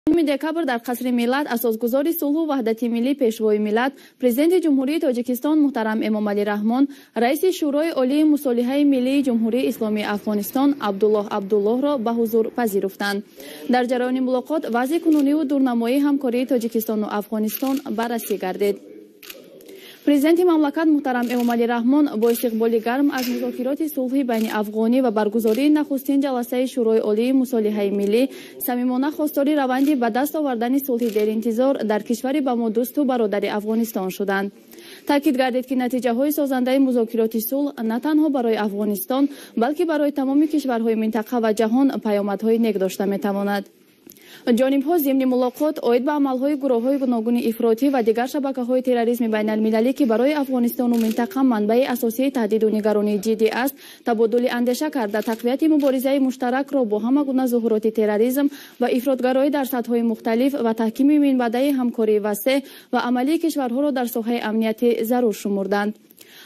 دکبر در قصر ملت اساسگزار صلح و وحدت ملی پیشوای ملت پرزیدنت جمهوری تاجیکستان محترم امام علی رحمان، رئیس شورای عالی مصالحه ملی جمهوری اسلامی افغانستان عبدالله را به حضور پذیرفتند. در جریان ملاقات وضع کنونی و دورنمایی همکاری تاجیکستان و افغانستان بررسی گردید. پرزیدنت مملکت محترم امام علی رحمان با استقبال گرم از مذاکرات صلحی بین افغانی و برگزاری نخستین جلسه شورای عالی مصالحه ملی صمیمانه خواستار روند به دست آوردن صلح در انتظار در کشور به ما دوست و برادر افغانستان شدند. تاکید گردید که نتیجه های سازنده مذاکرات صلح نه تنها برای افغانستان بلکه برای تمام کشورهای منطقه و جهان پیامدهای نیک داشته می‌تواند. جانب‌ها ضمن ملاقات عاید به عمل‌های گروه‌های گوناگون افراطی و دیگر شبکه‌های تروریسم بین‌المللی که برای افغانستان و منطقه منبع اساسی تهدید و نگرانی جدی است، تبادل اندیشه کرده تقویت مبارزه مشترک را با همه گونه ظاهرات تروریسم و افراطگرایی در سطح‌های مختلف و تحکیم منبع همکاری وسیع و عملی کشورها را در ساحه امنیت ضرور شمردند.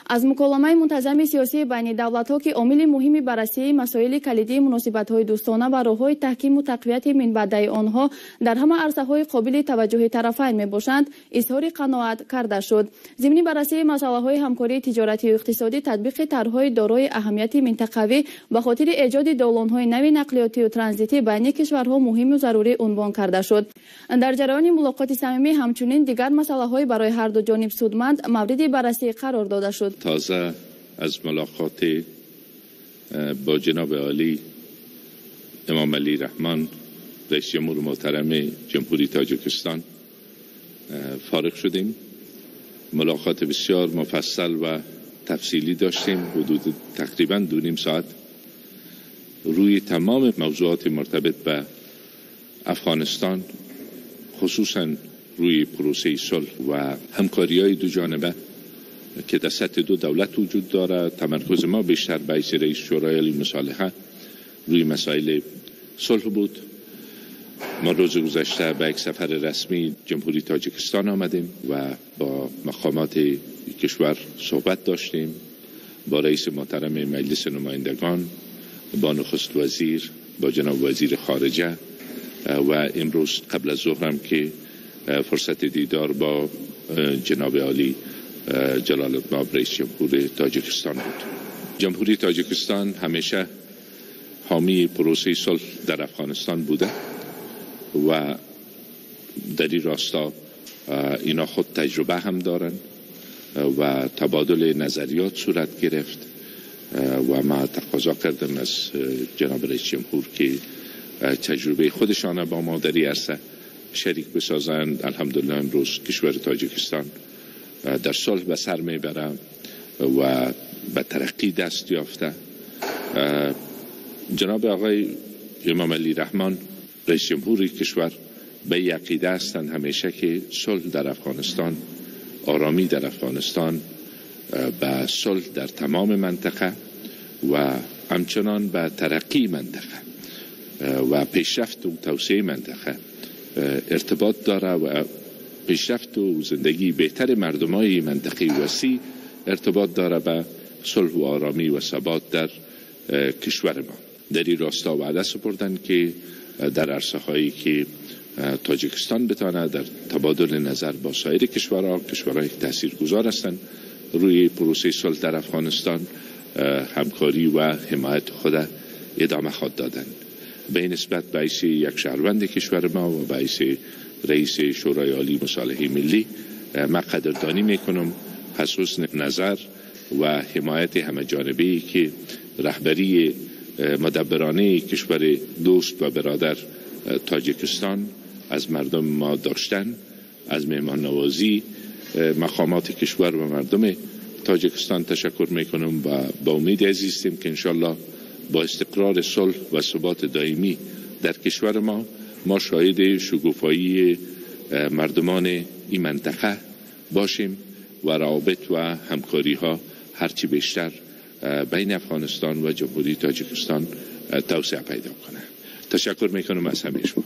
از مکالمه منتظم سیاسی بین دولت‌ها که عامل مهمی بررسی مسائل کلیدی مناسبت‌های دوستانه و راه‌های تحکیم و تقویت منبع آنها در همه عرصه‌های قابل توجه طرفین می‌باشند، اظهار قناعت کرده شد. ضمن بررسی مسائل همکاری تجارتی و اقتصادی، تطبیق طرح‌های دارای اهمیت منطقوی به خاطر ایجاد دالان‌های نوی نقلیاتی و ترانزیتی بین کشورها مهم و ضروری عنوان کرده شد. در جریان ملاقات صمیمی همچنین دیگر مسائل برای هر دو جانب سودمند مورد بررسی قرار داده شد. تازه از ملاقات با جناب عالی امام علی رحمان رئیس جمهور محترم جمهوری تاجیکستان فارغ شدیم. ملاقات بسیار مفصل و تفصیلی داشتیم، حدود تقریبا 2.5 ساعت روی تمام موضوعات مرتبط به افغانستان، خصوصا روی پروسه صلح و همکاری‌های دو جانبه که در سطح دو دولت وجود دارد. تمرکز ما بیشتر به حیث رئیس شورای عالی مصالحه روی مسائل صلح بود. ما روز گذشته به یک سفر رسمی جمهوری تاجیکستان آمدیم و با مقامات کشور صحبت داشتیم، با رئیس محترم مجلس نمایندگان، با نخست وزیر، با جناب وزیر خارجه و امروز قبل از ظهر هم که فرصت دیدار با جناب عالی جلال الطماب رئیس جمهور تاجیکستان بود. جمهوری تاجیکستان همیشه حامی پروسه صلح در افغانستان بوده و در این راستا اینا خود تجربه هم دارن و تبادل نظریات صورت گرفت و ما تقاضا کردم از جناب رئیس جمهور که تجربه خودشان با ما در این عرصه شریک بسازند. الحمدلله امروز کشور تاجیکستان در صلح به سر میبره و به ترقی دست یافته. جناب آقای امام علی رحمان رئیس جمهوری کشور به عقیده هستند همیشه که صلح در افغانستان، آرامی در افغانستان، به صلح در تمام منطقه و همچنان به ترقی منطقه و پیشرفت و توسعه منطقه ارتباط داره و پیشرفت و زندگی بهتر مردمای منطقه وسیع ارتباط داره به صلح و آرامی و ثبات در کشور ما. در این راستا وعده سپردن که در عرصه هایی که تاجیکستان بتانه در تبادل نظر با سایر کشورهای تاثیرگذار هستند روی پروسه صلح در افغانستان، همکاری و حمایت خود ادامه خواهد دادن. به نسبت به حیث یک شهروند کشور ما و به حیث رئیس شورای عالی مصالحه ملی ما قدردانی میکنم از حسن نظر و حمایت همه جانبه‌ای که رهبری مدبرانه کشور دوست و برادر تاجیکستان از مردم ما داشتن. از مهمان نوازی مقامات کشور و مردم تاجیکستان تشکر میکنم و با امید عزیزیم که انشالله با استقرار صلح و ثبات دائمی در کشور ما شاهد شکوفایی مردمان این منطقه باشیم و روابط و همکاری ها هرچی بیشتر بین افغانستان و جمهوری تاجیکستان توسعه پیدا کنه. تشکر میکنم از همه شما.